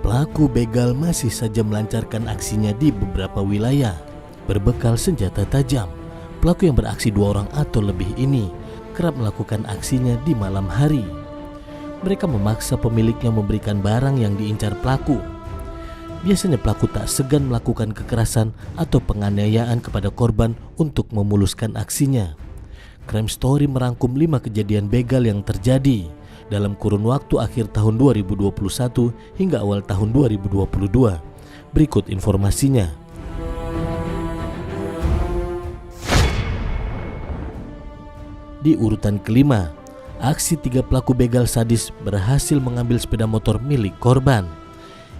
Pelaku begal masih saja melancarkan aksinya di beberapa wilayah. Berbekal senjata tajam, pelaku yang beraksi 2 orang atau lebih ini kerap melakukan aksinya di malam hari. Mereka memaksa pemiliknya memberikan barang yang diincar pelaku. Biasanya pelaku tak segan melakukan kekerasan atau penganiayaan kepada korban untuk memuluskan aksinya. Crime Story merangkum 5 kejadian begal yang terjadi dalam kurun waktu akhir tahun 2021 hingga awal tahun 2022. Berikut informasinya. Di urutan kelima, aksi 3 pelaku begal sadis berhasil mengambil sepeda motor milik korban.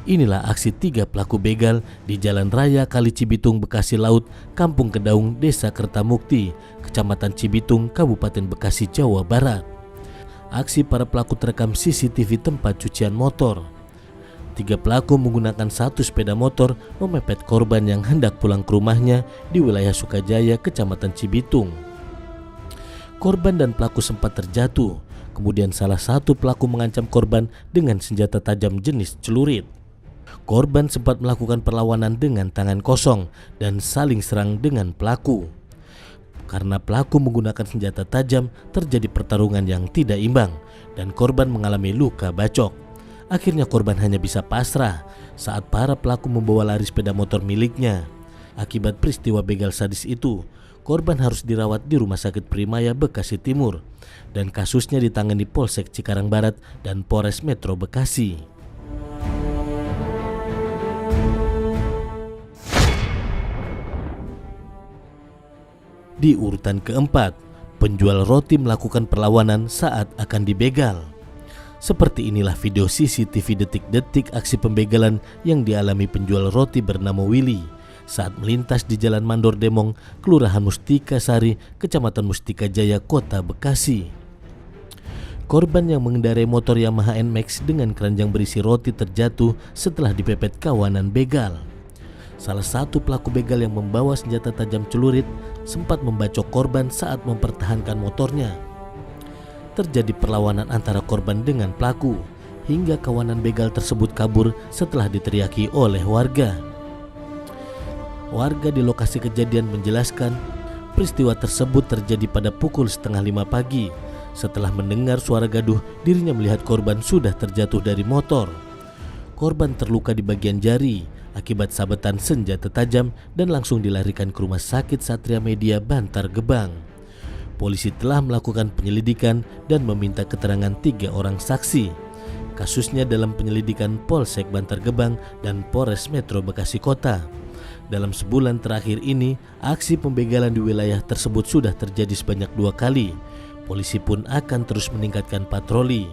Inilah aksi 3 pelaku begal di Jalan Raya Kali Cibitung, Bekasi Laut, Kampung Kedaung, Desa Kertamukti, Kecamatan Cibitung, Kabupaten Bekasi, Jawa Barat. Aksi para pelaku terekam CCTV tempat cucian motor. 3 pelaku menggunakan 1 sepeda motor memepet korban yang hendak pulang ke rumahnya di wilayah Sukajaya, Kecamatan Cibitung. Korban dan pelaku sempat terjatuh. Kemudian salah satu pelaku mengancam korban dengan senjata tajam jenis celurit. Korban sempat melakukan perlawanan dengan tangan kosong dan saling serang dengan pelaku. Karena pelaku menggunakan senjata tajam, terjadi pertarungan yang tidak imbang dan korban mengalami luka bacok. Akhirnya korban hanya bisa pasrah saat para pelaku membawa lari sepeda motor miliknya. Akibat peristiwa begal sadis itu, korban harus dirawat di Rumah Sakit Primaya Bekasi Timur dan kasusnya ditangani Polsek Cikarang Barat dan Polres Metro Bekasi. Di urutan keempat, penjual roti melakukan perlawanan saat akan dibegal. Seperti inilah video CCTV detik-detik aksi pembegalan yang dialami penjual roti bernama Willy saat melintas di Jalan Mandor Demong, Kelurahan Mustika Sari, Kecamatan Mustika Jaya, Kota Bekasi. Korban yang mengendarai motor Yamaha NMAX dengan keranjang berisi roti terjatuh setelah dipepet kawanan begal. Salah satu pelaku begal yang membawa senjata tajam celurit sempat membacok korban saat mempertahankan motornya. Terjadi perlawanan antara korban dengan pelaku hingga kawanan begal tersebut kabur setelah diteriaki oleh warga. Warga di lokasi kejadian menjelaskan peristiwa tersebut terjadi pada pukul 4:30 pagi. Setelah mendengar suara gaduh, dirinya melihat korban sudah terjatuh dari motor. Korban terluka di bagian jari akibat sabetan senjata tajam dan langsung dilarikan ke Rumah Sakit Satria Media Bantar Gebang. Polisi telah melakukan penyelidikan dan meminta keterangan 3 orang saksi. Kasusnya dalam penyelidikan Polsek Bantar Gebang dan Polres Metro Bekasi Kota. Dalam sebulan terakhir ini, aksi pembegalan di wilayah tersebut sudah terjadi sebanyak 2 kali. Polisi pun akan terus meningkatkan patroli.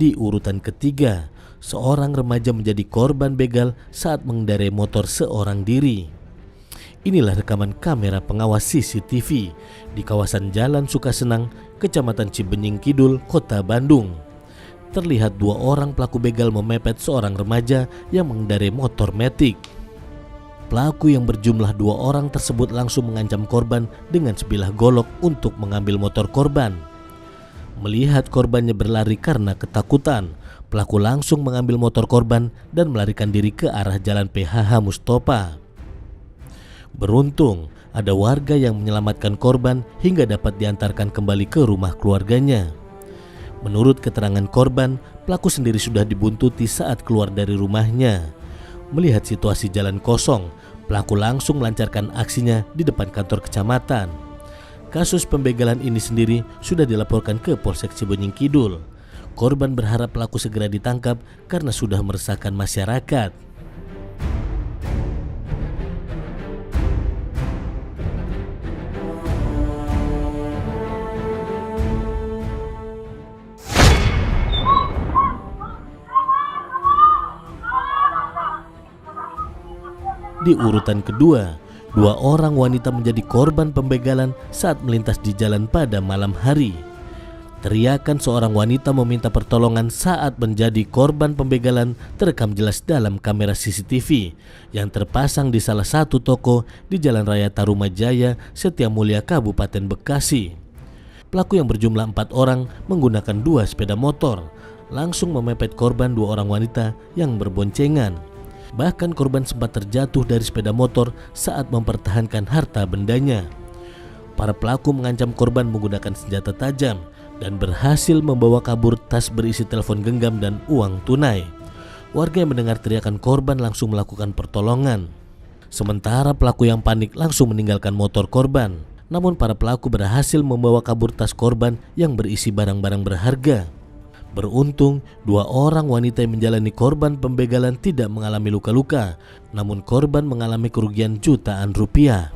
Di urutan ketiga, seorang remaja menjadi korban begal saat mengendarai motor seorang diri. Inilah rekaman kamera pengawas CCTV di kawasan Jalan Sukasenang, Kecamatan Cibenying Kidul, Kota Bandung. Terlihat 2 orang pelaku begal memepet seorang remaja yang mengendarai motor Matic. Pelaku yang berjumlah 2 orang tersebut langsung mengancam korban dengan sebilah golok untuk mengambil motor korban. Melihat korbannya berlari karena ketakutan, pelaku langsung mengambil motor korban dan melarikan diri ke arah Jalan PHH Mustopa. Beruntung, ada warga yang menyelamatkan korban hingga dapat diantarkan kembali ke rumah keluarganya. Menurut keterangan korban, pelaku sendiri sudah dibuntuti saat keluar dari rumahnya. Melihat situasi jalan kosong, pelaku langsung melancarkan aksinya di depan kantor kecamatan. Kasus pembegalan ini sendiri sudah dilaporkan ke Polsek Cibenying Kidul. Korban berharap pelaku segera ditangkap karena sudah meresahkan masyarakat. Di urutan kedua, 2 orang wanita menjadi korban pembegalan saat melintas di jalan pada malam hari. Teriakan seorang wanita meminta pertolongan saat menjadi korban pembegalan terekam jelas dalam kamera CCTV yang terpasang di salah satu toko di Jalan Raya Tarumajaya, Setiamulya, Kabupaten Bekasi. Pelaku yang berjumlah 4 orang menggunakan 2 sepeda motor langsung memepet korban 2 orang wanita yang berboncengan. Bahkan korban sempat terjatuh dari sepeda motor saat mempertahankan harta bendanya. Para pelaku mengancam korban menggunakan senjata tajam dan berhasil membawa kabur tas berisi telepon genggam dan uang tunai. Warga yang mendengar teriakan korban langsung melakukan pertolongan. Sementara pelaku yang panik langsung meninggalkan motor korban. Namun para pelaku berhasil membawa kabur tas korban yang berisi barang-barang berharga. Beruntung, 2 orang wanita yang menjalani korban pembegalan tidak mengalami luka-luka, namun korban mengalami kerugian jutaan rupiah.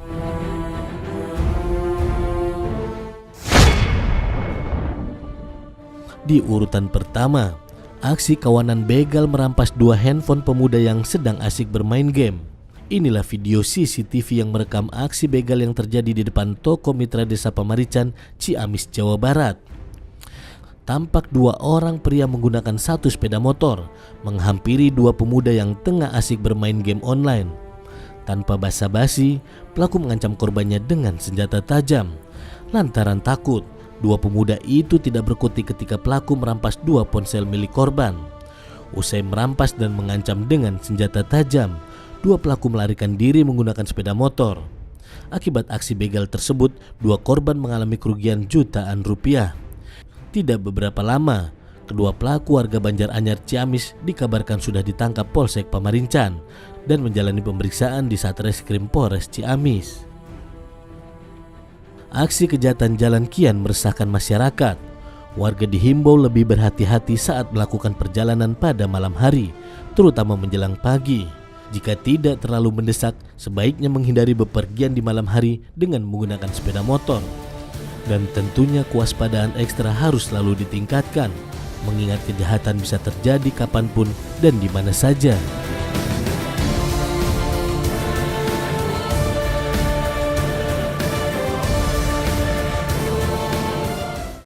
Di urutan pertama, aksi kawanan begal merampas 2 handphone pemuda yang sedang asik bermain game. Inilah video CCTV yang merekam aksi begal yang terjadi di depan toko Mitra Desa Pamarican, Ciamis, Jawa Barat. Tampak 2 orang pria menggunakan 1 sepeda motor menghampiri 2 pemuda yang tengah asik bermain game online. Tanpa basa-basi, pelaku mengancam korbannya dengan senjata tajam. Lantaran takut, 2 pemuda itu tidak berkutik ketika pelaku merampas 2 ponsel milik korban. Usai merampas dan mengancam dengan senjata tajam, 2 pelaku melarikan diri menggunakan sepeda motor. Akibat aksi begal tersebut, 2 korban mengalami kerugian jutaan rupiah. Tidak beberapa lama, kedua pelaku warga Banjaranyar, Ciamis dikabarkan sudah ditangkap Polsek Pamarincan dan menjalani pemeriksaan di Satreskrim Polres Ciamis. Aksi kejahatan jalan kian meresahkan masyarakat. Warga dihimbau lebih berhati-hati saat melakukan perjalanan pada malam hari, terutama menjelang pagi. Jika tidak terlalu mendesak, sebaiknya menghindari bepergian di malam hari dengan menggunakan sepeda motor. Dan tentunya kewaspadaan ekstra harus selalu ditingkatkan, mengingat kejahatan bisa terjadi kapanpun dan di mana saja.